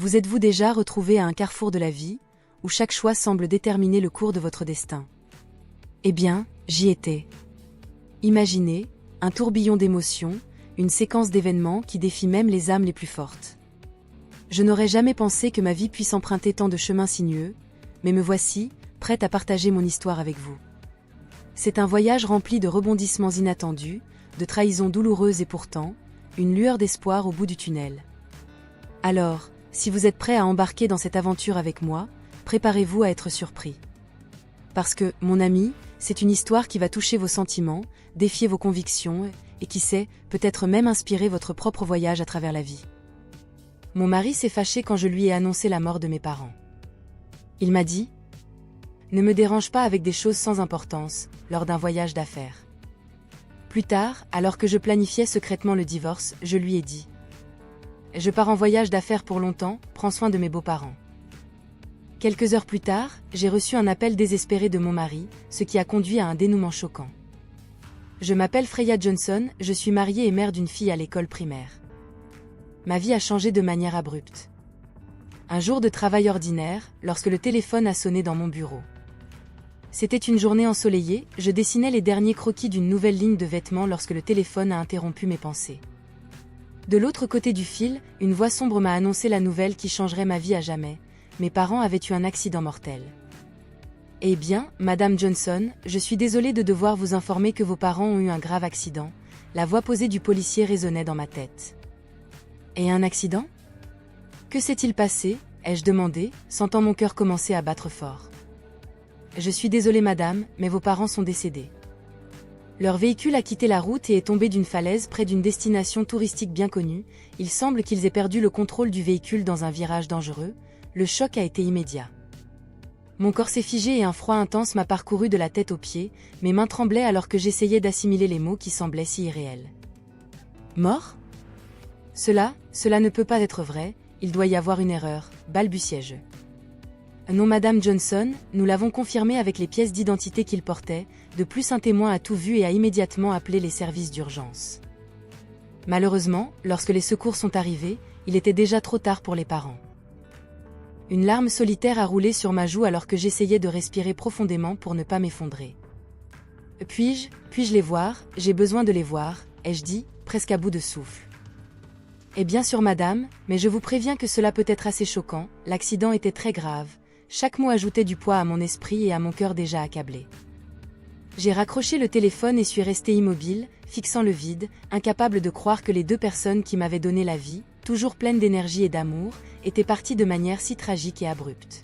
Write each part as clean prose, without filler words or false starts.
Vous êtes-vous déjà retrouvé à un carrefour de la vie, où chaque choix semble déterminer le cours de votre destin? Eh bien, j'y étais. Imaginez, un tourbillon d'émotions, une séquence d'événements qui défie même les âmes les plus fortes. Je n'aurais jamais pensé que ma vie puisse emprunter tant de chemins sinueux, mais me voici, prête à partager mon histoire avec vous. C'est un voyage rempli de rebondissements inattendus, de trahisons douloureuses et pourtant, une lueur d'espoir au bout du tunnel. Alors, si vous êtes prêt à embarquer dans cette aventure avec moi, préparez-vous à être surpris. Parce que, mon ami, c'est une histoire qui va toucher vos sentiments, défier vos convictions, et qui sait, peut-être même inspirer votre propre voyage à travers la vie. Mon mari s'est fâché quand je lui ai annoncé la mort de mes parents. Il m'a dit « Ne me dérange pas avec des choses sans importance, lors d'un voyage d'affaires. » Plus tard, alors que je planifiais secrètement le divorce, je lui ai dit « Je pars en voyage d'affaires pour longtemps, prends soin de mes beaux-parents. » Quelques heures plus tard, j'ai reçu un appel désespéré de mon mari, ce qui a conduit à un dénouement choquant. Je m'appelle Freya Johnson, je suis mariée et mère d'une fille à l'école primaire. Ma vie a changé de manière abrupte. Un jour de travail ordinaire, lorsque le téléphone a sonné dans mon bureau. C'était une journée ensoleillée, je dessinais les derniers croquis d'une nouvelle ligne de vêtements lorsque le téléphone a interrompu mes pensées. De l'autre côté du fil, une voix sombre m'a annoncé la nouvelle qui changerait ma vie à jamais. Mes parents avaient eu un accident mortel. Eh bien, Madame Johnson, je suis désolée de devoir vous informer que vos parents ont eu un grave accident. La voix posée du policier résonnait dans ma tête. Et un accident? Que s'est-il passé? Ai-je demandé, sentant mon cœur commencer à battre fort. Je suis désolée madame, mais vos parents sont décédés. Leur véhicule a quitté la route et est tombé d'une falaise près d'une destination touristique bien connue. Il semble qu'ils aient perdu le contrôle du véhicule dans un virage dangereux. Le choc a été immédiat. Mon corps s'est figé et un froid intense m'a parcouru de la tête aux pieds, mes mains tremblaient alors que j'essayais d'assimiler les mots qui semblaient si irréels. Mort? Cela ne peut pas être vrai, il doit y avoir une erreur, balbutiai-je. Non Madame Johnson, nous l'avons confirmé avec les pièces d'identité qu'il portait, de plus un témoin a tout vu et a immédiatement appelé les services d'urgence. Malheureusement, lorsque les secours sont arrivés, il était déjà trop tard pour les parents. Une larme solitaire a roulé sur ma joue alors que j'essayais de respirer profondément pour ne pas m'effondrer. Puis-je les voir? J'ai besoin de les voir, ai-je dit, presque à bout de souffle. Eh bien sûr madame, mais je vous préviens que cela peut être assez choquant, l'accident était très grave. Chaque mot ajoutait du poids à mon esprit et à mon cœur déjà accablé. J'ai raccroché le téléphone et suis restée immobile, fixant le vide, incapable de croire que les deux personnes qui m'avaient donné la vie, toujours pleines d'énergie et d'amour, étaient parties de manière si tragique et abrupte.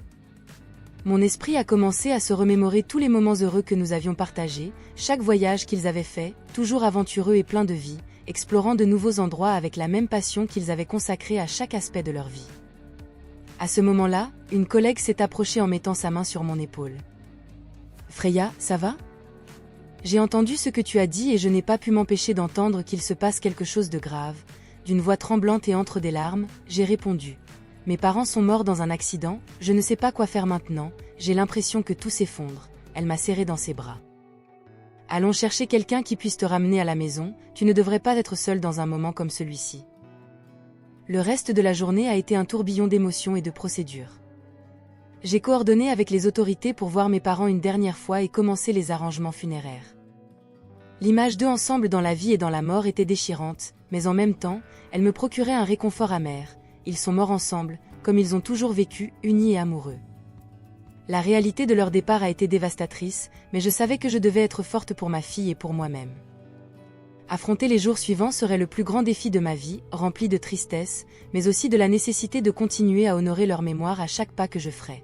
Mon esprit a commencé à se remémorer tous les moments heureux que nous avions partagés, chaque voyage qu'ils avaient fait, toujours aventureux et plein de vie, explorant de nouveaux endroits avec la même passion qu'ils avaient consacrée à chaque aspect de leur vie. À ce moment-là, une collègue s'est approchée en mettant sa main sur mon épaule. « Freya, ça va ? J'ai entendu ce que tu as dit et je n'ai pas pu m'empêcher d'entendre qu'il se passe quelque chose de grave. » D'une voix tremblante et entre des larmes, j'ai répondu. « Mes parents sont morts dans un accident, je ne sais pas quoi faire maintenant, j'ai l'impression que tout s'effondre. » Elle m'a serré dans ses bras. « Allons chercher quelqu'un qui puisse te ramener à la maison, tu ne devrais pas être seule dans un moment comme celui-ci. » Le reste de la journée a été un tourbillon d'émotions et de procédures. J'ai coordonné avec les autorités pour voir mes parents une dernière fois et commencer les arrangements funéraires. L'image d'eux ensemble dans la vie et dans la mort était déchirante, mais en même temps, elle me procurait un réconfort amer. Ils sont morts ensemble, comme ils ont toujours vécu, unis et amoureux. La réalité de leur départ a été dévastatrice, mais je savais que je devais être forte pour ma fille et pour moi-même. Affronter les jours suivants serait le plus grand défi de ma vie, rempli de tristesse, mais aussi de la nécessité de continuer à honorer leur mémoire à chaque pas que je ferais.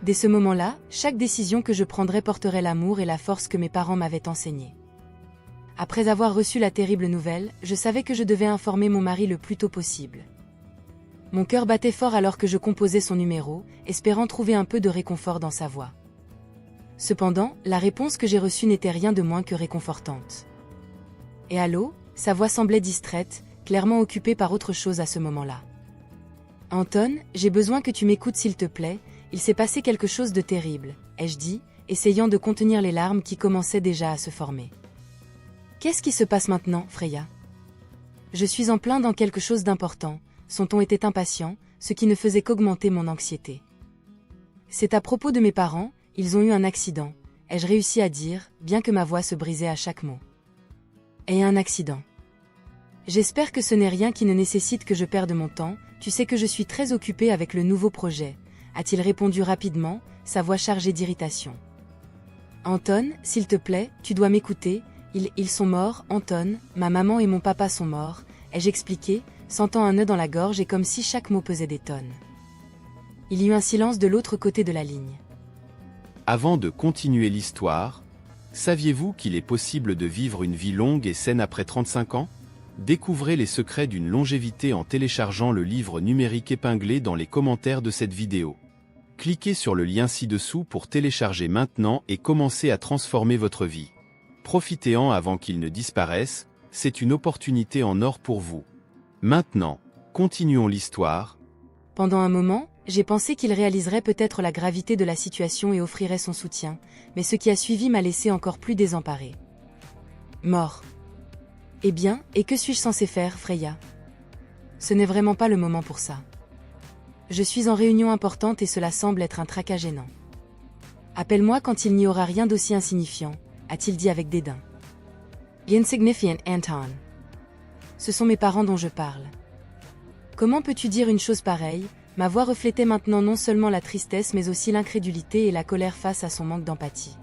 Dès ce moment-là, chaque décision que je prendrais porterait l'amour et la force que mes parents m'avaient enseignée. Après avoir reçu la terrible nouvelle, je savais que je devais informer mon mari le plus tôt possible. Mon cœur battait fort alors que je composais son numéro, espérant trouver un peu de réconfort dans sa voix. Cependant, la réponse que j'ai reçue n'était rien de moins que réconfortante. « Et allô ?» Sa voix semblait distraite, clairement occupée par autre chose à ce moment-là. « Anton, j'ai besoin que tu m'écoutes s'il te plaît, il s'est passé quelque chose de terrible, » ai-je dit, essayant de contenir les larmes qui commençaient déjà à se former. « Qu'est-ce qui se passe maintenant, Freya ? » « Je suis en plein dans quelque chose d'important. » Son ton était impatient, ce qui ne faisait qu'augmenter mon anxiété. C'est à propos de mes parents, ils ont eu un accident, ai-je réussi à dire, bien que ma voix se brisait à chaque mot. Et un accident. J'espère que ce n'est rien qui ne nécessite que je perde mon temps, tu sais que je suis très occupée avec le nouveau projet, a-t-il répondu rapidement, sa voix chargée d'irritation. Anton, s'il te plaît, tu dois m'écouter, ils sont morts, Anton, ma maman et mon papa sont morts, ai-je expliqué, sentant un nœud dans la gorge et comme si chaque mot pesait des tonnes. Il y eut un silence de l'autre côté de la ligne. Avant de continuer l'histoire, saviez-vous qu'il est possible de vivre une vie longue et saine après 35 ans? Découvrez les secrets d'une longévité en téléchargeant le livre numérique épinglé dans les commentaires de cette vidéo. Cliquez sur le lien ci-dessous pour télécharger maintenant et commencer à transformer votre vie. Profitez-en avant qu'il ne disparaisse, c'est une opportunité en or pour vous. Maintenant, continuons l'histoire. Pendant un moment, j'ai pensé qu'il réaliserait peut-être la gravité de la situation et offrirait son soutien, mais ce qui a suivi m'a laissé encore plus désemparée. Mort. Eh bien, et que suis-je censé faire, Freya? Ce n'est vraiment pas le moment pour ça. Je suis en réunion importante et cela semble être un tracas gênant. Appelle-moi quand il n'y aura rien d'aussi insignifiant, a-t-il dit avec dédain. Insignificant, Anton. Ce sont mes parents dont je parle. Comment peux-tu dire une chose pareille? Ma voix reflétait maintenant non seulement la tristesse mais aussi l'incrédulité et la colère face à son manque d'empathie.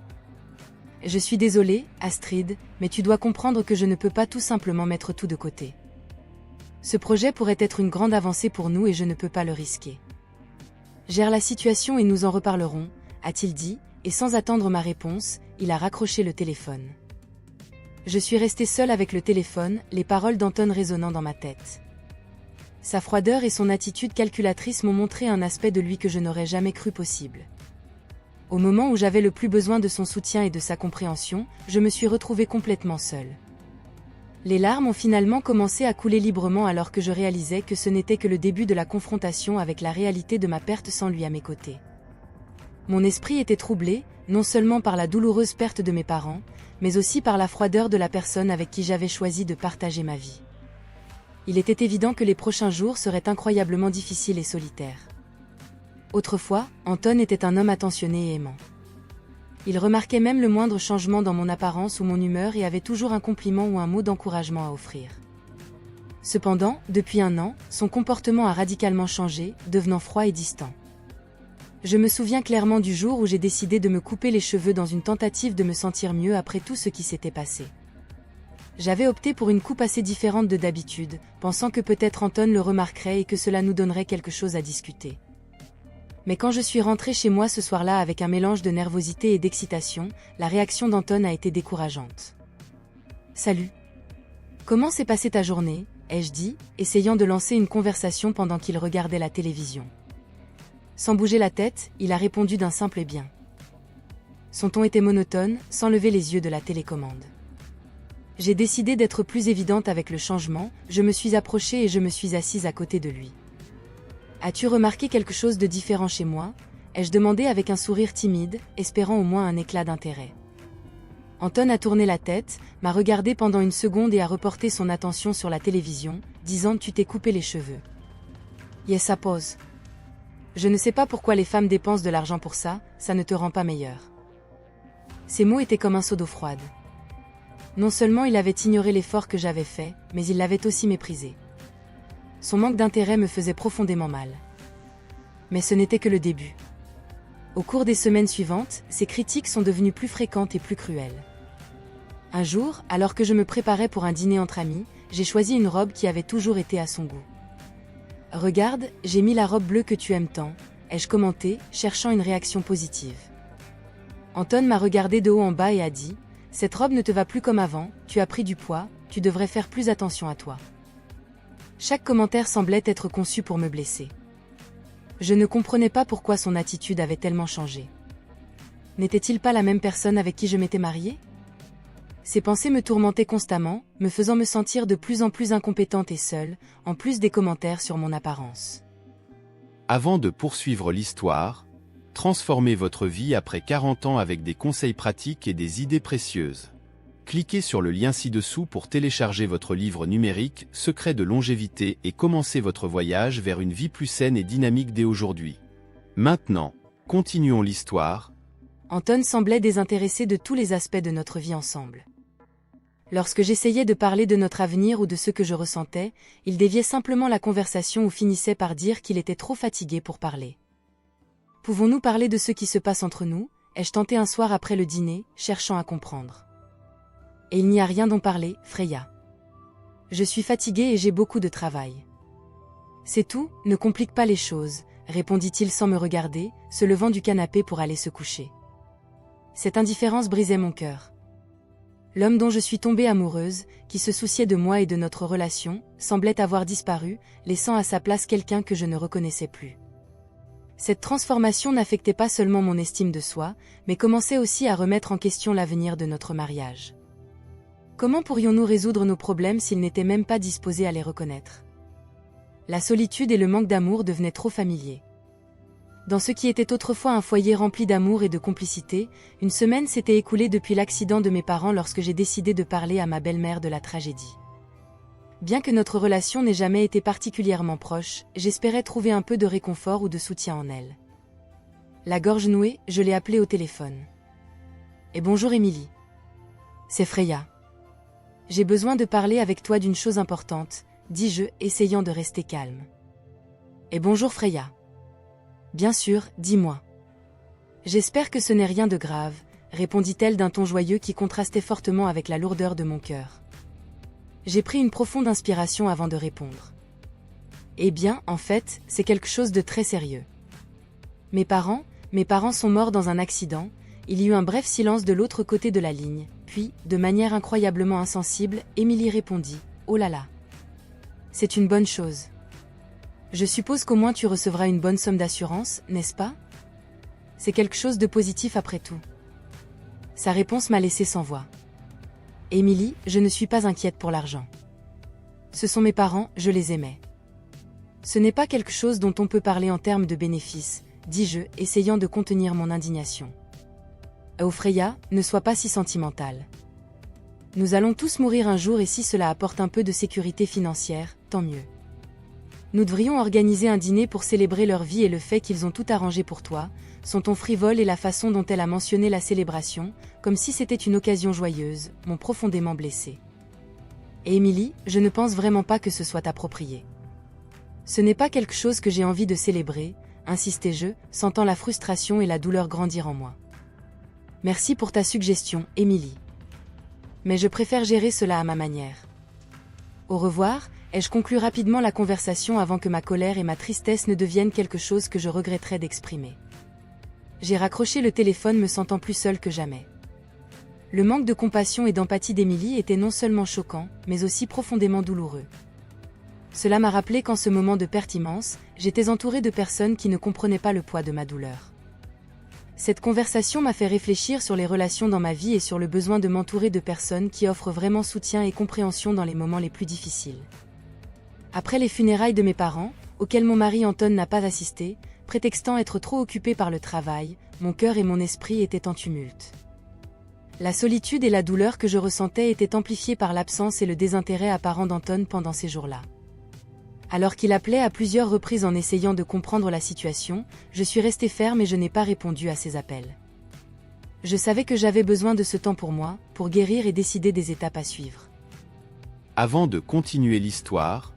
Je suis désolée, Astrid, mais tu dois comprendre que je ne peux pas tout simplement mettre tout de côté. Ce projet pourrait être une grande avancée pour nous et je ne peux pas le risquer. Gère la situation et nous en reparlerons, a-t-il dit, et sans attendre ma réponse, il a raccroché le téléphone. Je suis restée seule avec le téléphone, les paroles d'Anton résonnant dans ma tête. Sa froideur et son attitude calculatrice m'ont montré un aspect de lui que je n'aurais jamais cru possible. Au moment où j'avais le plus besoin de son soutien et de sa compréhension, je me suis retrouvée complètement seule. Les larmes ont finalement commencé à couler librement alors que je réalisais que ce n'était que le début de la confrontation avec la réalité de ma perte sans lui à mes côtés. Mon esprit était troublé, non seulement par la douloureuse perte de mes parents, mais aussi par la froideur de la personne avec qui j'avais choisi de partager ma vie. Il était évident que les prochains jours seraient incroyablement difficiles et solitaires. Autrefois, Anton était un homme attentionné et aimant. Il remarquait même le moindre changement dans mon apparence ou mon humeur et avait toujours un compliment ou un mot d'encouragement à offrir. Cependant, depuis un an, son comportement a radicalement changé, devenant froid et distant. Je me souviens clairement du jour où j'ai décidé de me couper les cheveux dans une tentative de me sentir mieux après tout ce qui s'était passé. J'avais opté pour une coupe assez différente de d'habitude, pensant que peut-être Anton le remarquerait et que cela nous donnerait quelque chose à discuter. Mais quand je suis rentrée chez moi ce soir-là avec un mélange de nervosité et d'excitation, la réaction d'Anton a été décourageante. « Salut. Comment s'est passée ta journée ?» ai-je dit, essayant de lancer une conversation pendant qu'il regardait la télévision. Sans bouger la tête, il a répondu d'un simple « bien ». Son ton était monotone, sans lever les yeux de la télécommande. J'ai décidé d'être plus évidente avec le changement, je me suis approchée et je me suis assise à côté de lui. « As-tu remarqué quelque chose de différent chez moi ?» ai-je demandé avec un sourire timide, espérant au moins un éclat d'intérêt. Anton a tourné la tête, m'a regardé pendant une seconde et a reporté son attention sur la télévision, disant « Tu t'es coupé les cheveux. » Yes, ça pose. Je ne sais pas pourquoi les femmes dépensent de l'argent pour ça, ça ne te rend pas meilleur. Ces mots étaient comme un seau d'eau froide. Non seulement il avait ignoré l'effort que j'avais fait, mais il l'avait aussi méprisé. Son manque d'intérêt me faisait profondément mal. Mais ce n'était que le début. Au cours des semaines suivantes, ces critiques sont devenues plus fréquentes et plus cruelles. Un jour, alors que je me préparais pour un dîner entre amis, j'ai choisi une robe qui avait toujours été à son goût. « Regarde, j'ai mis la robe bleue que tu aimes tant », ai-je commenté, cherchant une réaction positive. Anton m'a regardé de haut en bas et a dit « Cette robe ne te va plus comme avant, tu as pris du poids, tu devrais faire plus attention à toi. » Chaque commentaire semblait être conçu pour me blesser. Je ne comprenais pas pourquoi son attitude avait tellement changé. N'était-il pas la même personne avec qui je m'étais mariée? Ces pensées me tourmentaient constamment, me faisant me sentir de plus en plus incompétente et seule, en plus des commentaires sur mon apparence. Avant de poursuivre l'histoire, transformez votre vie après 40 ans avec des conseils pratiques et des idées précieuses. Cliquez sur le lien ci-dessous pour télécharger votre livre numérique « Secrets de longévité » et commencer votre voyage vers une vie plus saine et dynamique dès aujourd'hui. Maintenant, continuons l'histoire. Anton semblait désintéressé de tous les aspects de notre vie ensemble. Lorsque j'essayais de parler de notre avenir ou de ce que je ressentais, il déviait simplement la conversation ou finissait par dire qu'il était trop fatigué pour parler. « Pouvons-nous parler de ce qui se passe entre nous ?» ai-je tenté un soir après le dîner, cherchant à comprendre. « Et il n'y a rien dont parler, Freya. Je suis fatigué et j'ai beaucoup de travail. »« C'est tout, ne complique pas les choses, » répondit-il sans me regarder, se levant du canapé pour aller se coucher. Cette indifférence brisait mon cœur. L'homme dont je suis tombée amoureuse, qui se souciait de moi et de notre relation, semblait avoir disparu, laissant à sa place quelqu'un que je ne reconnaissais plus. Cette transformation n'affectait pas seulement mon estime de soi, mais commençait aussi à remettre en question l'avenir de notre mariage. Comment pourrions-nous résoudre nos problèmes s'il n'était même pas disposé à les reconnaître ? La solitude et le manque d'amour devenaient trop familiers. Dans ce qui était autrefois un foyer rempli d'amour et de complicité, une semaine s'était écoulée depuis l'accident de mes parents lorsque j'ai décidé de parler à ma belle-mère de la tragédie. Bien que notre relation n'ait jamais été particulièrement proche, j'espérais trouver un peu de réconfort ou de soutien en elle. La gorge nouée, je l'ai appelée au téléphone. « Et bonjour Émilie. C'est Freya. J'ai besoin de parler avec toi d'une chose importante, » dis-je, essayant de rester calme. « Et bonjour Freya. » « Bien sûr, dis-moi. »« J'espère que ce n'est rien de grave, » répondit-elle d'un ton joyeux qui contrastait fortement avec la lourdeur de mon cœur. J'ai pris une profonde inspiration avant de répondre. « Eh bien, en fait, c'est quelque chose de très sérieux. Mes parents sont morts dans un accident. » Il y eut un bref silence de l'autre côté de la ligne, puis, de manière incroyablement insensible, Émilie répondit « Oh là là. C'est une bonne chose. Je suppose qu'au moins tu recevras une bonne somme d'assurance, n'est-ce pas ? C'est quelque chose de positif après tout. » Sa réponse m'a laissé sans voix. « Émilie, je ne suis pas inquiète pour l'argent. Ce sont mes parents, je les aimais. Ce n'est pas quelque chose dont on peut parler en termes de bénéfices, dis-je, essayant de contenir mon indignation. Oh Freya, ne sois pas si sentimentale. Nous allons tous mourir un jour et si cela apporte un peu de sécurité financière, tant mieux. Nous devrions organiser un dîner pour célébrer leur vie et le fait qu'ils ont tout arrangé pour toi, son ton frivole et la façon dont elle a mentionné la célébration, comme si c'était une occasion joyeuse, m'ont profondément blessée. Et Émilie, je ne pense vraiment pas que ce soit approprié. Ce n'est pas quelque chose que j'ai envie de célébrer, insistai-je, sentant la frustration et la douleur grandir en moi. Merci pour ta suggestion, Émilie. Mais je préfère gérer cela à ma manière. Au revoir, ai-je conclu rapidement la conversation avant que ma colère et ma tristesse ne deviennent quelque chose que je regretterais d'exprimer. J'ai raccroché le téléphone me sentant plus seule que jamais. Le manque de compassion et d'empathie d'Émilie était non seulement choquant, mais aussi profondément douloureux. Cela m'a rappelé qu'en ce moment de perte immense, j'étais entourée de personnes qui ne comprenaient pas le poids de ma douleur. Cette conversation m'a fait réfléchir sur les relations dans ma vie et sur le besoin de m'entourer de personnes qui offrent vraiment soutien et compréhension dans les moments les plus difficiles. Après les funérailles de mes parents, auxquelles mon mari Anton n'a pas assisté, prétextant être trop occupé par le travail, mon cœur et mon esprit étaient en tumulte. La solitude et la douleur que je ressentais étaient amplifiées par l'absence et le désintérêt apparent d'Anton pendant ces jours-là. Alors qu'il appelait à plusieurs reprises en essayant de comprendre la situation, je suis restée ferme et je n'ai pas répondu à ses appels. Je savais que j'avais besoin de ce temps pour moi, pour guérir et décider des étapes à suivre. Avant de continuer l'histoire,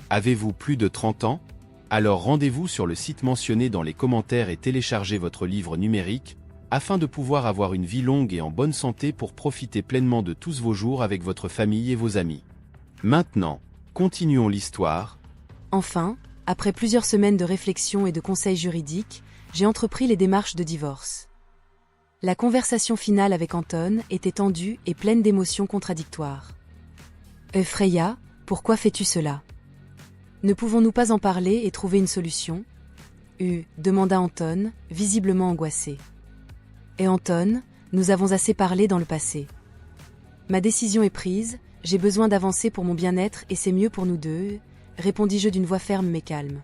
avez-vous plus de 30 ans ? Alors rendez-vous sur le site mentionné dans les commentaires et téléchargez votre livre numérique, afin de pouvoir avoir une vie longue et en bonne santé pour profiter pleinement de tous vos jours avec votre famille et vos amis. Maintenant, continuons l'histoire. Enfin, après plusieurs semaines de réflexion et de conseils juridiques, j'ai entrepris les démarches de divorce. La conversation finale avec Anton était tendue et pleine d'émotions contradictoires. « Freya, pourquoi fais-tu cela ? Ne pouvons-nous pas en parler et trouver une solution ?» demanda Anton, visiblement angoissé. « Et Anton, nous avons assez parlé dans le passé. Ma décision est prise, j'ai besoin d'avancer pour mon bien-être et c'est mieux pour nous deux, répondis-je d'une voix ferme mais calme.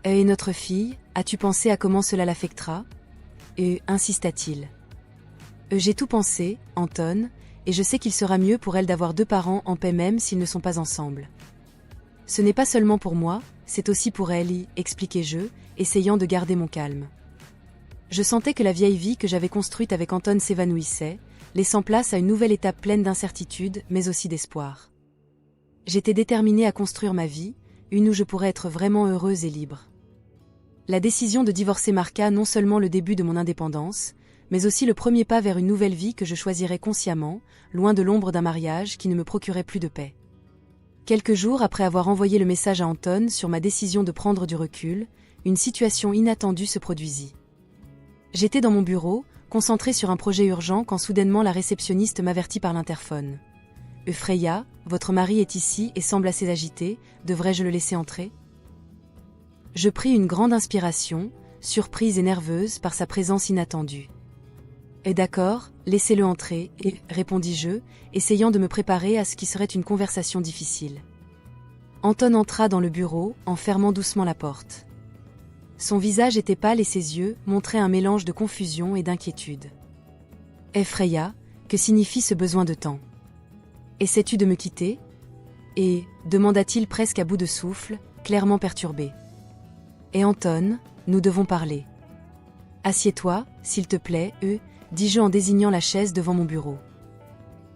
Et notre fille, as-tu pensé à comment cela l'affectera ? Insista-t-il. J'ai tout pensé, Anton, et je sais qu'il sera mieux pour elle d'avoir 2 parents en paix même s'ils ne sont pas ensemble. Ce n'est pas seulement pour moi, c'est aussi pour elle, expliquai-je, essayant de garder mon calme. Je sentais que la vieille vie que j'avais construite avec Anton s'évanouissait, laissant place à une nouvelle étape pleine d'incertitude, mais aussi d'espoir. J'étais déterminée à construire ma vie, une où je pourrais être vraiment heureuse et libre. La décision de divorcer marqua non seulement le début de mon indépendance, mais aussi le premier pas vers une nouvelle vie que je choisirais consciemment, loin de l'ombre d'un mariage qui ne me procurait plus de paix. Quelques jours après avoir envoyé le message à Anton sur ma décision de prendre du recul, une situation inattendue se produisit. J'étais dans mon bureau, concentrée sur un projet urgent quand soudainement la réceptionniste m'avertit par l'interphone. « Freya, votre mari est ici et semble assez agité, devrais-je le laisser entrer ?» Je pris une grande inspiration, surprise et nerveuse par sa présence inattendue. « D'accord, laissez-le entrer, » répondis-je, essayant de me préparer à ce qui serait une conversation difficile. Anton entra dans le bureau, en fermant doucement la porte. Son visage était pâle et ses yeux montraient un mélange de confusion et d'inquiétude. « Freya, que signifie ce besoin de temps ? Essaies-tu de me quitter ?» demanda-t-il presque à bout de souffle, clairement perturbé. « Anton, nous devons parler. »« Assieds-toi, s'il te plaît, dis-je en désignant la chaise devant mon bureau.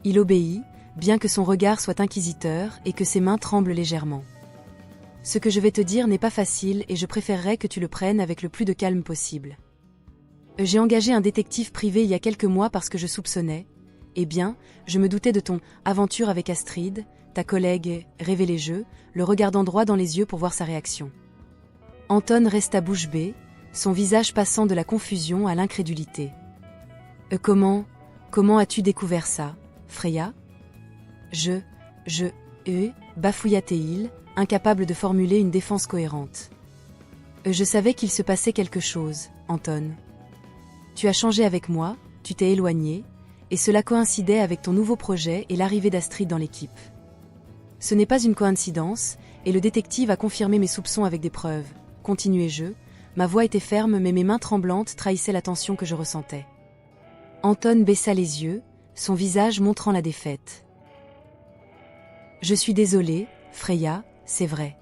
Il obéit, bien que son regard soit inquisiteur et que ses mains tremblent légèrement. « Ce que je vais te dire n'est pas facile et je préférerais que tu le prennes avec le plus de calme possible. J'ai engagé un détective privé il y a quelques mois parce que je soupçonnais, je me doutais de ton aventure avec Astrid, ta collègue, révélai-je, le regardant droit dans les yeux pour voir sa réaction. » Anton resta bouche bée, son visage passant de la confusion à l'incrédulité. « Comment as-tu découvert ça, Freya ?» bafouilla-t-il, incapable de formuler une défense cohérente. « Je savais qu'il se passait quelque chose, Anton. Tu as changé avec moi, tu t'es éloigné, et cela coïncidait avec ton nouveau projet et l'arrivée d'Astrid dans l'équipe. Ce n'est pas une coïncidence, et le détective a confirmé mes soupçons avec des preuves, continuai-je, ma voix était ferme mais mes mains tremblantes trahissaient la tension que je ressentais. Anton baissa les yeux, son visage montrant la défaite. « Je suis désolée, Freya, c'est vrai.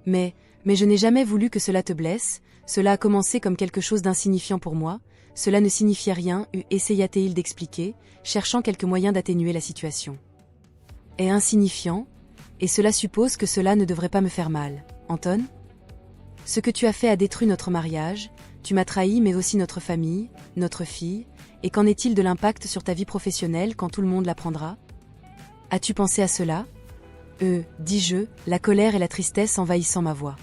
Mais je n'ai jamais voulu que cela te blesse, cela a commencé comme quelque chose d'insignifiant pour moi, cela ne signifiait rien, essaya-t-il d'expliquer, cherchant quelque moyen d'atténuer la situation. Est insignifiant, et cela suppose que cela ne devrait pas me faire mal, Anton ? Ce que tu as fait a détruit notre mariage, tu m'as trahi mais aussi notre famille, notre fille, et qu'en est-il de l'impact sur ta vie professionnelle quand tout le monde l'apprendra ? As-tu pensé à cela ? Dis-je, la colère et la tristesse envahissant ma voix.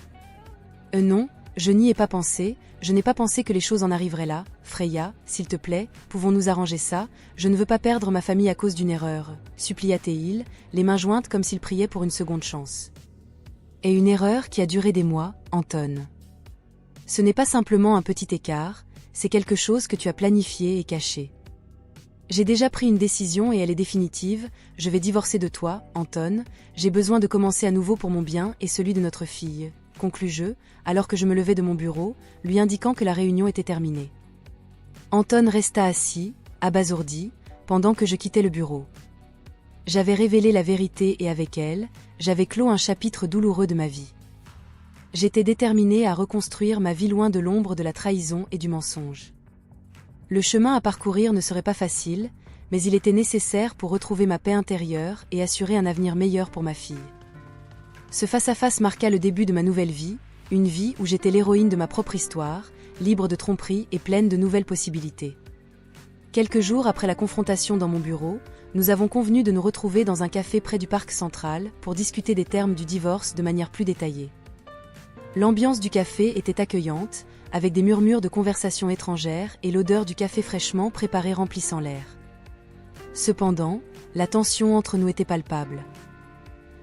Non, je n'y ai pas pensé, je n'ai pas pensé que les choses en arriveraient là, Freya, s'il te plaît, pouvons-nous arranger ça, je ne veux pas perdre ma famille à cause d'une erreur, supplia-t-il, les mains jointes comme s'il priait pour une seconde chance. Et une erreur qui a duré des mois, Anton. Ce n'est pas simplement un petit écart, c'est quelque chose que tu as planifié et caché. J'ai déjà pris une décision et elle est définitive, je vais divorcer de toi, Anton, j'ai besoin de commencer à nouveau pour mon bien et celui de notre fille, conclus-je, alors que je me levais de mon bureau, lui indiquant que la réunion était terminée. Anton resta assis, abasourdi, pendant que je quittais le bureau. J'avais révélé la vérité et avec elle, j'avais clos un chapitre douloureux de ma vie. J'étais déterminée à reconstruire ma vie loin de l'ombre de la trahison et du mensonge. Le chemin à parcourir ne serait pas facile, mais il était nécessaire pour retrouver ma paix intérieure et assurer un avenir meilleur pour ma fille. Ce face-à-face marqua le début de ma nouvelle vie, une vie où j'étais l'héroïne de ma propre histoire, libre de tromperies et pleine de nouvelles possibilités. Quelques jours après la confrontation dans mon bureau, nous avons convenu de nous retrouver dans un café près du parc central pour discuter des termes du divorce de manière plus détaillée. L'ambiance du café était accueillante, avec des murmures de conversations étrangères et l'odeur du café fraîchement préparé remplissant l'air. Cependant, la tension entre nous était palpable.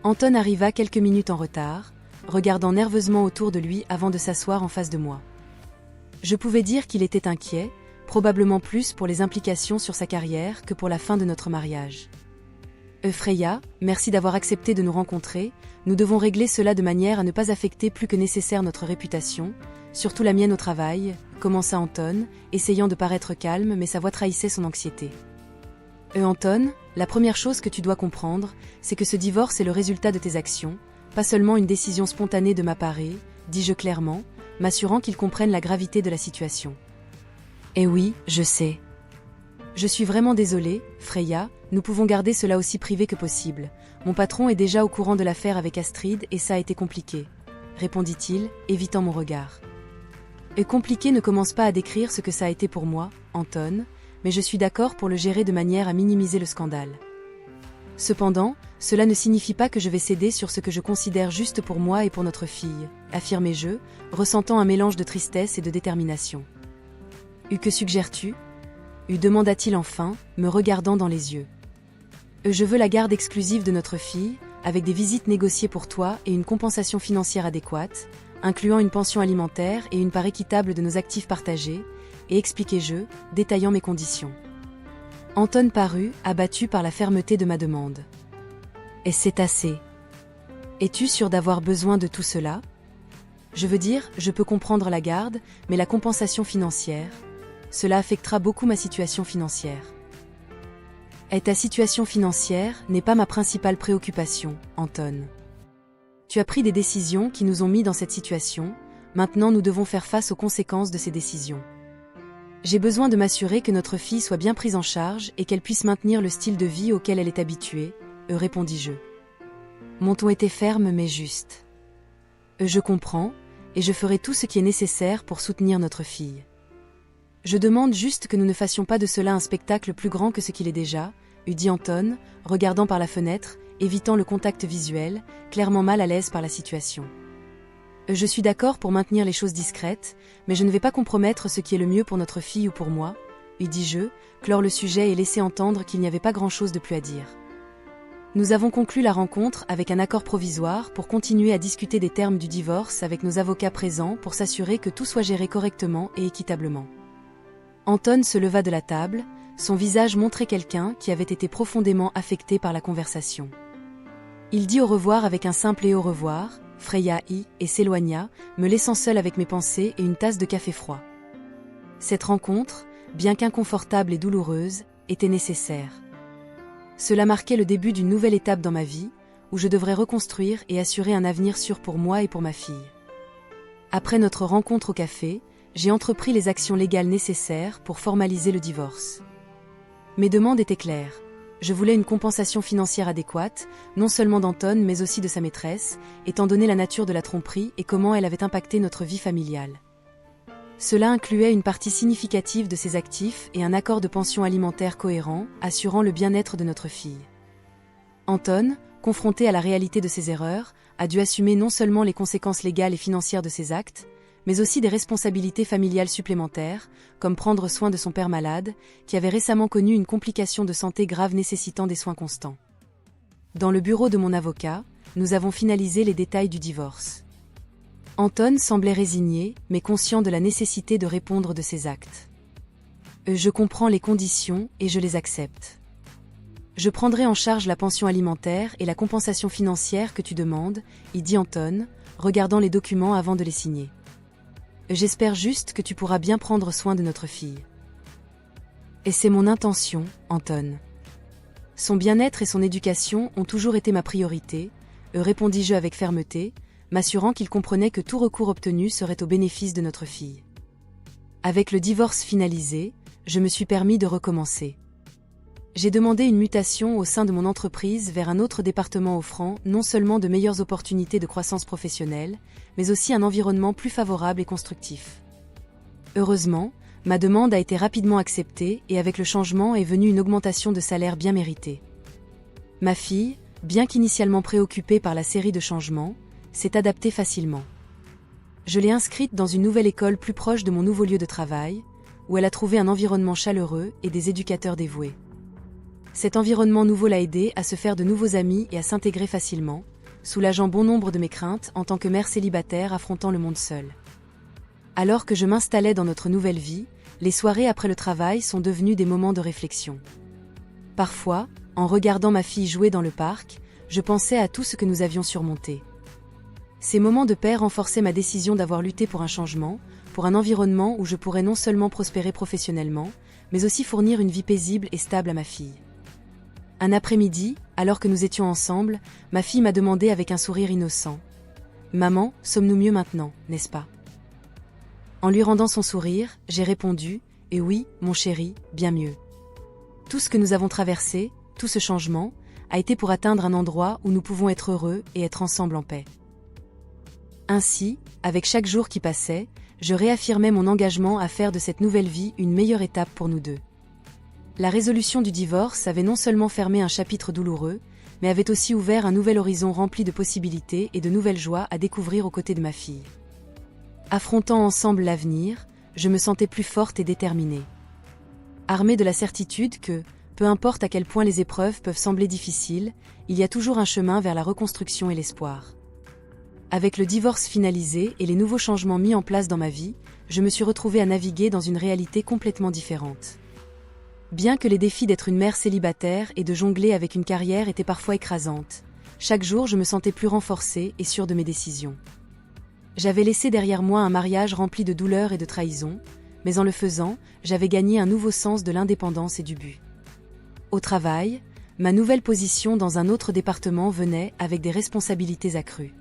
Anton arriva quelques minutes en retard, regardant nerveusement autour de lui avant de s'asseoir en face de moi. Je pouvais dire qu'il était inquiet, probablement plus pour les implications sur sa carrière que pour la fin de notre mariage. Freya, merci d'avoir accepté de nous rencontrer, nous devons régler cela de manière à ne pas affecter plus que nécessaire notre réputation, surtout la mienne au travail, commença Anton, essayant de paraître calme mais sa voix trahissait son anxiété. Anton, La première chose que tu dois comprendre, c'est que ce divorce est le résultat de tes actions, pas seulement une décision spontanée de ma part, dis-je clairement, m'assurant qu'ils comprennent la gravité de la situation. Eh oui, je sais. Je suis vraiment désolée, Freya, nous pouvons garder cela aussi privé que possible. Mon patron est déjà au courant de l'affaire avec Astrid et ça a été compliqué, répondit-il, évitant mon regard. Et compliqué ne commence pas à décrire ce que ça a été pour moi, Anton, mais je suis d'accord pour le gérer de manière à minimiser le scandale. Cependant, cela ne signifie pas que je vais céder sur ce que je considère juste pour moi et pour notre fille, affirmai-je, ressentant un mélange de tristesse et de détermination. Que suggères-tu ? Demanda-t-il enfin, me regardant dans les yeux. Je veux la garde exclusive de notre fille, avec des visites négociées pour toi et une compensation financière adéquate, incluant une pension alimentaire et une part équitable de nos actifs partagés, et expliquai-je, détaillant mes conditions. Anton parut, abattu par la fermeté de ma demande. Et c'est assez. Es-tu sûr d'avoir besoin de tout cela ? Je veux dire, je peux comprendre la garde, mais la compensation financière, cela affectera beaucoup ma situation financière. Et ta situation financière n'est pas ma principale préoccupation, Anton. Tu as pris des décisions qui nous ont mis dans cette situation, maintenant nous devons faire face aux conséquences de ces décisions. J'ai besoin de m'assurer que notre fille soit bien prise en charge et qu'elle puisse maintenir le style de vie auquel elle est habituée, répondis-je. Mon ton était ferme mais juste. Je comprends, et je ferai tout ce qui est nécessaire pour soutenir notre fille. Je demande juste que nous ne fassions pas de cela un spectacle plus grand que ce qu'il est déjà, dit Anton, regardant par la fenêtre, évitant le contact visuel, clairement mal à l'aise par la situation. Je suis d'accord pour maintenir les choses discrètes, mais je ne vais pas compromettre ce qui est le mieux pour notre fille ou pour moi, dis-je, clore le sujet et laisser entendre qu'il n'y avait pas grand-chose de plus à dire. Nous avons conclu la rencontre avec un accord provisoire pour continuer à discuter des termes du divorce avec nos avocats présents pour s'assurer que tout soit géré correctement et équitablement. Anton se leva de la table, son visage montrait quelqu'un qui avait été profondément affecté par la conversation. Il dit au revoir avec un simple et au revoir, Freya et s'éloigna, me laissant seul avec mes pensées et une tasse de café froid. Cette rencontre, bien qu'inconfortable et douloureuse, était nécessaire. Cela marquait le début d'une nouvelle étape dans ma vie, où je devrais reconstruire et assurer un avenir sûr pour moi et pour ma fille. Après notre rencontre au café, j'ai entrepris les actions légales nécessaires pour formaliser le divorce. Mes demandes étaient claires. Je voulais une compensation financière adéquate, non seulement d'Anton mais aussi de sa maîtresse, étant donné la nature de la tromperie et comment elle avait impacté notre vie familiale. Cela incluait une partie significative de ses actifs et un accord de pension alimentaire cohérent, assurant le bien-être de notre fille. Anton, confronté à la réalité de ses erreurs, a dû assumer non seulement les conséquences légales et financières de ses actes, mais aussi des responsabilités familiales supplémentaires, comme prendre soin de son père malade, qui avait récemment connu une complication de santé grave nécessitant des soins constants. Dans le bureau de mon avocat, nous avons finalisé les détails du divorce. Anton semblait résigné, mais conscient de la nécessité de répondre de ses actes. Je comprends les conditions et je les accepte. Je prendrai en charge la pension alimentaire et la compensation financière que tu demandes, dit Anton, regardant les documents avant de les signer. J'espère juste que tu pourras bien prendre soin de notre fille. Et c'est mon intention, Anton. Son bien-être et son éducation ont toujours été ma priorité, répondis-je avec fermeté, m'assurant qu'il comprenait que tout recours obtenu serait au bénéfice de notre fille. Avec le divorce finalisé, je me suis permis de recommencer. J'ai demandé une mutation au sein de mon entreprise vers un autre département offrant non seulement de meilleures opportunités de croissance professionnelle, mais aussi un environnement plus favorable et constructif. Heureusement, ma demande a été rapidement acceptée et avec le changement est venue une augmentation de salaire bien méritée. Ma fille, bien qu'initialement préoccupée par la série de changements, s'est adaptée facilement. Je l'ai inscrite dans une nouvelle école plus proche de mon nouveau lieu de travail, où elle a trouvé un environnement chaleureux et des éducateurs dévoués. Cet environnement nouveau l'a aidée à se faire de nouveaux amis et à s'intégrer facilement, soulageant bon nombre de mes craintes en tant que mère célibataire affrontant le monde seule. Alors que je m'installais dans notre nouvelle vie, les soirées après le travail sont devenues des moments de réflexion. Parfois, en regardant ma fille jouer dans le parc, je pensais à tout ce que nous avions surmonté. Ces moments de paix renforçaient ma décision d'avoir lutté pour un changement, pour un environnement où je pourrais non seulement prospérer professionnellement, mais aussi fournir une vie paisible et stable à ma fille. Un après-midi, alors que nous étions ensemble, ma fille m'a demandé avec un sourire innocent. « Maman, sommes-nous mieux maintenant, n'est-ce pas ?» En lui rendant son sourire, j'ai répondu « Et oui, mon chéri, bien mieux. » Tout ce que nous avons traversé, tout ce changement, a été pour atteindre un endroit où nous pouvons être heureux et être ensemble en paix. Ainsi, avec chaque jour qui passait, je réaffirmais mon engagement à faire de cette nouvelle vie une meilleure étape pour nous deux. La résolution du divorce avait non seulement fermé un chapitre douloureux, mais avait aussi ouvert un nouvel horizon rempli de possibilités et de nouvelles joies à découvrir aux côtés de ma fille. Affrontant ensemble l'avenir, je me sentais plus forte et déterminée. Armée de la certitude que, peu importe à quel point les épreuves peuvent sembler difficiles, il y a toujours un chemin vers la reconstruction et l'espoir. Avec le divorce finalisé et les nouveaux changements mis en place dans ma vie, je me suis retrouvée à naviguer dans une réalité complètement différente. Bien que les défis d'être une mère célibataire et de jongler avec une carrière étaient parfois écrasantes, chaque jour je me sentais plus renforcée et sûre de mes décisions. J'avais laissé derrière moi un mariage rempli de douleurs et de trahisons, mais en le faisant, j'avais gagné un nouveau sens de l'indépendance et du but. Au travail, ma nouvelle position dans un autre département venait avec des responsabilités accrues.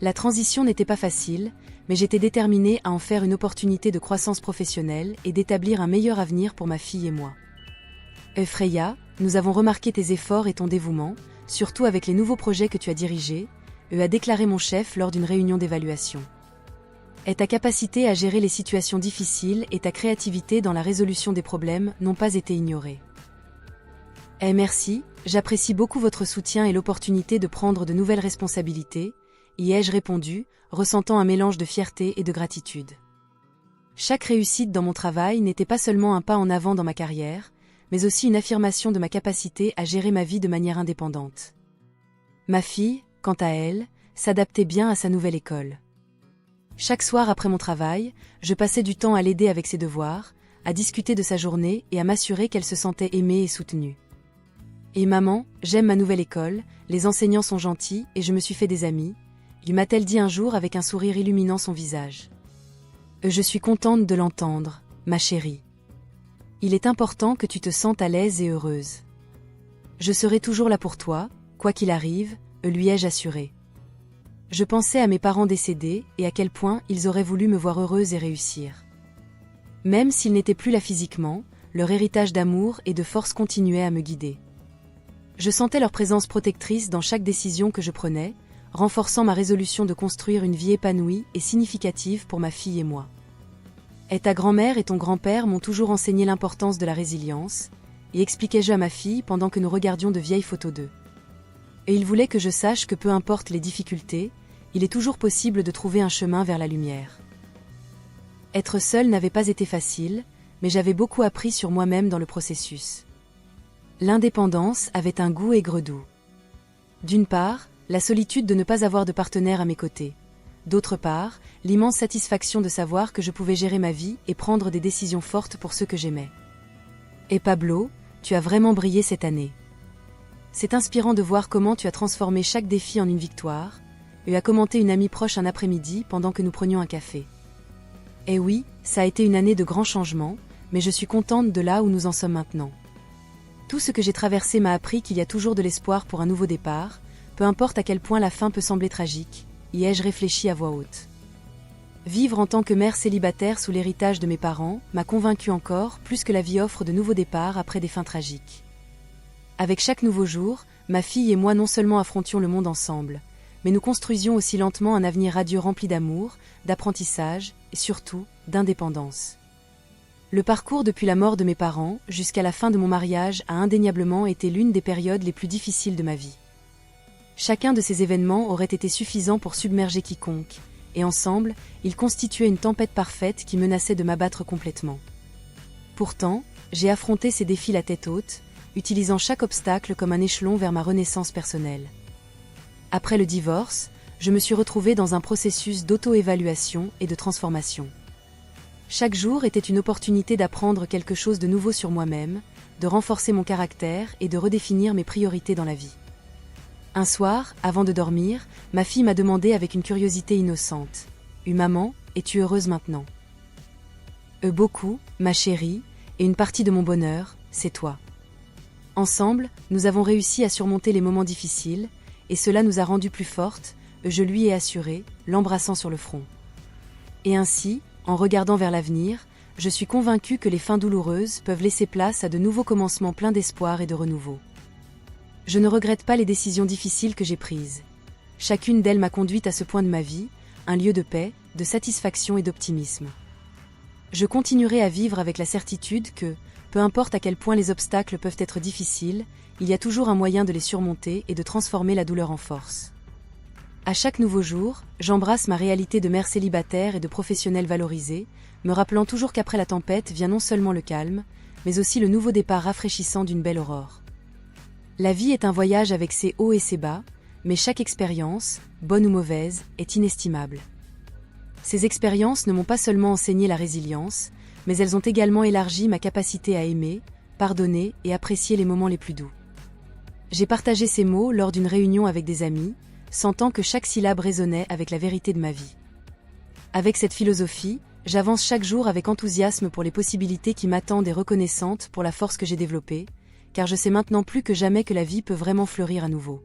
La transition n'était pas facile, mais j'étais déterminée à en faire une opportunité de croissance professionnelle et d'établir un meilleur avenir pour ma fille et moi. Freya, nous avons remarqué tes efforts et ton dévouement, surtout avec les nouveaux projets que tu as dirigés, a déclaré mon chef lors d'une réunion d'évaluation. Ta capacité à gérer les situations difficiles et ta créativité dans la résolution des problèmes n'ont pas été ignorées. Merci, j'apprécie beaucoup votre soutien et l'opportunité de prendre de nouvelles responsabilités, y ai-je répondu, ressentant un mélange de fierté et de gratitude. Chaque réussite dans mon travail n'était pas seulement un pas en avant dans ma carrière, mais aussi une affirmation de ma capacité à gérer ma vie de manière indépendante. Ma fille, quant à elle, s'adaptait bien à sa nouvelle école. Chaque soir après mon travail, je passais du temps à l'aider avec ses devoirs, à discuter de sa journée et à m'assurer qu'elle se sentait aimée et soutenue. Et maman, j'aime ma nouvelle école, les enseignants sont gentils et je me suis fait des amis, lui m'a-t-elle dit un jour avec un sourire illuminant son visage. Je suis contente de l'entendre, ma chérie. Il est important que tu te sentes à l'aise et heureuse. Je serai toujours là pour toi, quoi qu'il arrive, lui ai-je assuré. Je pensais à mes parents décédés et à quel point ils auraient voulu me voir heureuse et réussir. Même s'ils n'étaient plus là physiquement, leur héritage d'amour et de force continuait à me guider. Je sentais leur présence protectrice dans chaque décision que je prenais, renforçant ma résolution de construire une vie épanouie et significative pour ma fille et moi. Ta grand-mère et ton grand-père m'ont toujours enseigné l'importance de la résilience, et expliquai-je à ma fille pendant que nous regardions de vieilles photos d'eux. Et ils voulaient que je sache que peu importe les difficultés, il est toujours possible de trouver un chemin vers la lumière. Être seule n'avait pas été facile, mais j'avais beaucoup appris sur moi-même dans le processus. L'indépendance avait un goût aigre-doux. D'une part, la solitude de ne pas avoir de partenaire à mes côtés. D'autre part, l'immense satisfaction de savoir que je pouvais gérer ma vie et prendre des décisions fortes pour ceux que j'aimais. Et Pablo, tu as vraiment brillé cette année. C'est inspirant de voir comment tu as transformé chaque défi en une victoire, a commenté une amie proche un après-midi pendant que nous prenions un café. Et oui, ça a été une année de grands changements, mais je suis contente de là où nous en sommes maintenant. Tout ce que j'ai traversé m'a appris qu'il y a toujours de l'espoir pour un nouveau départ, peu importe à quel point la fin peut sembler tragique, y ai-je réfléchi à voix haute. Vivre en tant que mère célibataire sous l'héritage de mes parents m'a convaincue encore, plus que la vie offre de nouveaux départs après des fins tragiques. Avec chaque nouveau jour, ma fille et moi non seulement affrontions le monde ensemble, mais nous construisions aussi lentement un avenir radieux rempli d'amour, d'apprentissage et surtout d'indépendance. Le parcours depuis la mort de mes parents jusqu'à la fin de mon mariage a indéniablement été l'une des périodes les plus difficiles de ma vie. Chacun de ces événements aurait été suffisant pour submerger quiconque, et ensemble, ils constituaient une tempête parfaite qui menaçait de m'abattre complètement. Pourtant, j'ai affronté ces défis la tête haute, utilisant chaque obstacle comme un échelon vers ma renaissance personnelle. Après le divorce, je me suis retrouvée dans un processus d'auto-évaluation et de transformation. Chaque jour était une opportunité d'apprendre quelque chose de nouveau sur moi-même, de renforcer mon caractère et de redéfinir mes priorités dans la vie. Un soir, avant de dormir, ma fille m'a demandé avec une curiosité innocente. « Maman, es-tu heureuse maintenant ?» Beaucoup, ma chérie, et une partie de mon bonheur, c'est toi. Ensemble, nous avons réussi à surmonter les moments difficiles, et cela nous a rendues plus fortes, je lui ai assuré, l'embrassant sur le front. Et ainsi, en regardant vers l'avenir, je suis convaincue que les fins douloureuses peuvent laisser place à de nouveaux commencements pleins d'espoir et de renouveau. Je ne regrette pas les décisions difficiles que j'ai prises. Chacune d'elles m'a conduite à ce point de ma vie, un lieu de paix, de satisfaction et d'optimisme. Je continuerai à vivre avec la certitude que, peu importe à quel point les obstacles peuvent être difficiles, il y a toujours un moyen de les surmonter et de transformer la douleur en force. À chaque nouveau jour, j'embrasse ma réalité de mère célibataire et de professionnelle valorisée, me rappelant toujours qu'après la tempête vient non seulement le calme, mais aussi le nouveau départ rafraîchissant d'une belle aurore. La vie est un voyage avec ses hauts et ses bas, mais chaque expérience, bonne ou mauvaise, est inestimable. Ces expériences ne m'ont pas seulement enseigné la résilience, mais elles ont également élargi ma capacité à aimer, pardonner et apprécier les moments les plus doux. J'ai partagé ces mots lors d'une réunion avec des amis, sentant que chaque syllabe résonnait avec la vérité de ma vie. Avec cette philosophie, j'avance chaque jour avec enthousiasme pour les possibilités qui m'attendent et reconnaissante pour la force que j'ai développée, car je sais maintenant plus que jamais que la vie peut vraiment fleurir à nouveau.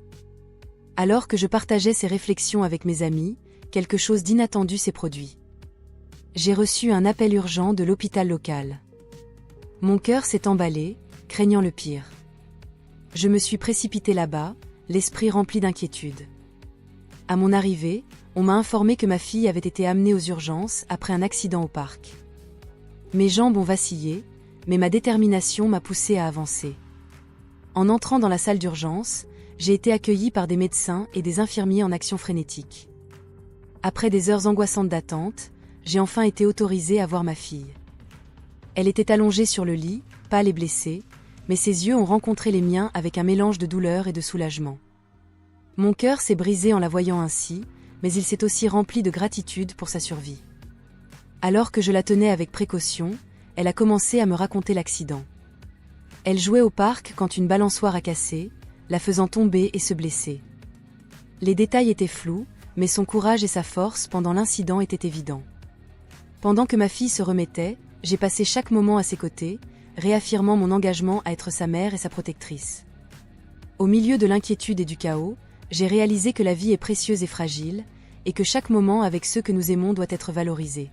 Alors que je partageais ces réflexions avec mes amis, quelque chose d'inattendu s'est produit. J'ai reçu un appel urgent de l'hôpital local. Mon cœur s'est emballé, craignant le pire. Je me suis précipitée là-bas, l'esprit rempli d'inquiétude. À mon arrivée, on m'a informé que ma fille avait été amenée aux urgences après un accident au parc. Mes jambes ont vacillé, mais ma détermination m'a poussée à avancer. En entrant dans la salle d'urgence, j'ai été accueillie par des médecins et des infirmiers en action frénétique. Après des heures angoissantes d'attente, j'ai enfin été autorisée à voir ma fille. Elle était allongée sur le lit, pâle et blessée, mais ses yeux ont rencontré les miens avec un mélange de douleur et de soulagement. Mon cœur s'est brisé en la voyant ainsi, mais il s'est aussi rempli de gratitude pour sa survie. Alors que je la tenais avec précaution, elle a commencé à me raconter l'accident. Elle jouait au parc quand une balançoire a cassé, la faisant tomber et se blesser. Les détails étaient flous, mais son courage et sa force pendant l'incident étaient évidents. Pendant que ma fille se remettait, j'ai passé chaque moment à ses côtés, réaffirmant mon engagement à être sa mère et sa protectrice. Au milieu de l'inquiétude et du chaos, j'ai réalisé que la vie est précieuse et fragile, et que chaque moment avec ceux que nous aimons doit être valorisé.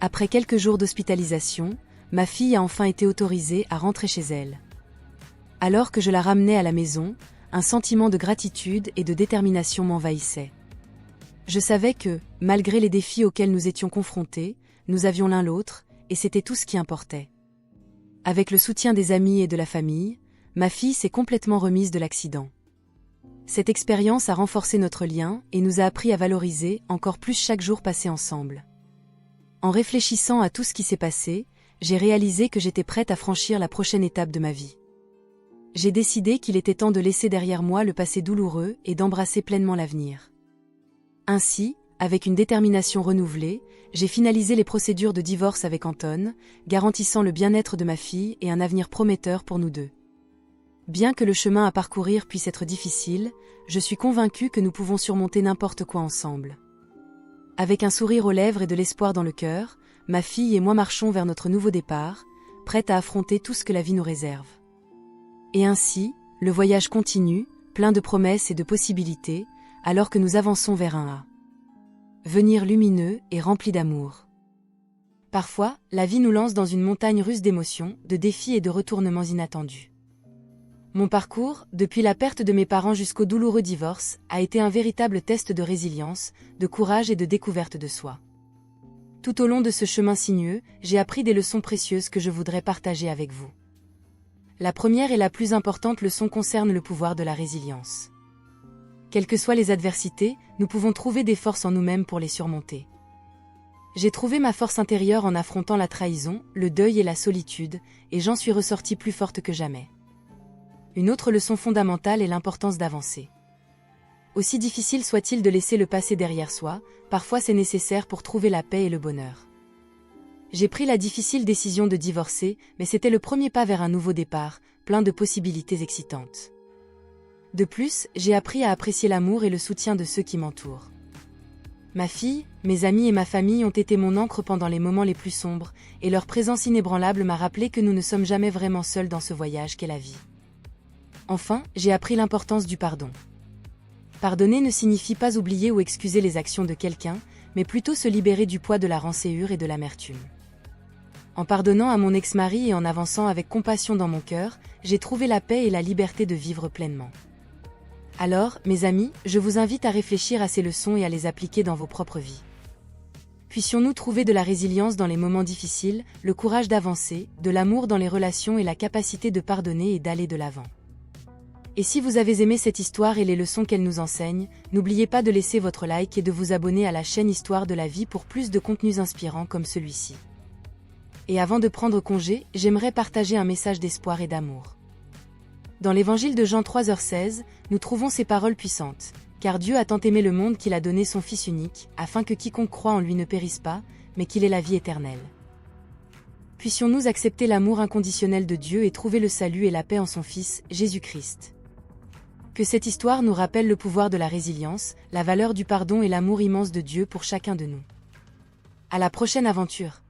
Après quelques jours d'hospitalisation, ma fille a enfin été autorisée à rentrer chez elle. Alors que je la ramenais à la maison, un sentiment de gratitude et de détermination m'envahissait. Je savais que, malgré les défis auxquels nous étions confrontés, nous avions l'un l'autre, et c'était tout ce qui importait. Avec le soutien des amis et de la famille, ma fille s'est complètement remise de l'accident. Cette expérience a renforcé notre lien et nous a appris à valoriser encore plus chaque jour passé ensemble. En réfléchissant à tout ce qui s'est passé, j'ai réalisé que j'étais prête à franchir la prochaine étape de ma vie. J'ai décidé qu'il était temps de laisser derrière moi le passé douloureux et d'embrasser pleinement l'avenir. Ainsi, avec une détermination renouvelée, j'ai finalisé les procédures de divorce avec Anton, garantissant le bien-être de ma fille et un avenir prometteur pour nous deux. Bien que le chemin à parcourir puisse être difficile, je suis convaincue que nous pouvons surmonter n'importe quoi ensemble. Avec un sourire aux lèvres et de l'espoir dans le cœur, ma fille et moi marchons vers notre nouveau départ, prêtes à affronter tout ce que la vie nous réserve. Et ainsi, le voyage continue, plein de promesses et de possibilités, alors que nous avançons vers un avenir lumineux et rempli d'amour. Parfois, la vie nous lance dans une montagne russe d'émotions, de défis et de retournements inattendus. Mon parcours, depuis la perte de mes parents jusqu'au douloureux divorce, a été un véritable test de résilience, de courage et de découverte de soi. Tout au long de ce chemin sinueux, j'ai appris des leçons précieuses que je voudrais partager avec vous. La première et la plus importante leçon concerne le pouvoir de la résilience. Quelles que soient les adversités, nous pouvons trouver des forces en nous-mêmes pour les surmonter. J'ai trouvé ma force intérieure en affrontant la trahison, le deuil et la solitude, et j'en suis ressortie plus forte que jamais. Une autre leçon fondamentale est l'importance d'avancer. Aussi difficile soit-il de laisser le passé derrière soi, parfois c'est nécessaire pour trouver la paix et le bonheur. J'ai pris la difficile décision de divorcer, mais c'était le premier pas vers un nouveau départ, plein de possibilités excitantes. De plus, j'ai appris à apprécier l'amour et le soutien de ceux qui m'entourent. Ma fille, mes amis et ma famille ont été mon ancre pendant les moments les plus sombres, et leur présence inébranlable m'a rappelé que nous ne sommes jamais vraiment seuls dans ce voyage qu'est la vie. Enfin, j'ai appris l'importance du pardon. Pardonner ne signifie pas oublier ou excuser les actions de quelqu'un, mais plutôt se libérer du poids de la rancœur et de l'amertume. En pardonnant à mon ex-mari et en avançant avec compassion dans mon cœur, j'ai trouvé la paix et la liberté de vivre pleinement. Alors, mes amis, je vous invite à réfléchir à ces leçons et à les appliquer dans vos propres vies. Puissions-nous trouver de la résilience dans les moments difficiles, le courage d'avancer, de l'amour dans les relations et la capacité de pardonner et d'aller de l'avant. Et si vous avez aimé cette histoire et les leçons qu'elle nous enseigne, n'oubliez pas de laisser votre like et de vous abonner à la chaîne Histoire de la vie pour plus de contenus inspirants comme celui-ci. Et avant de prendre congé, j'aimerais partager un message d'espoir et d'amour. Dans l'évangile de Jean 3h16, nous trouvons ces paroles puissantes. Car Dieu a tant aimé le monde qu'il a donné son Fils unique, afin que quiconque croit en lui ne périsse pas, mais qu'il ait la vie éternelle. Puissions-nous accepter l'amour inconditionnel de Dieu et trouver le salut et la paix en son Fils, Jésus-Christ. Que cette histoire nous rappelle le pouvoir de la résilience, la valeur du pardon et l'amour immense de Dieu pour chacun de nous. À la prochaine aventure!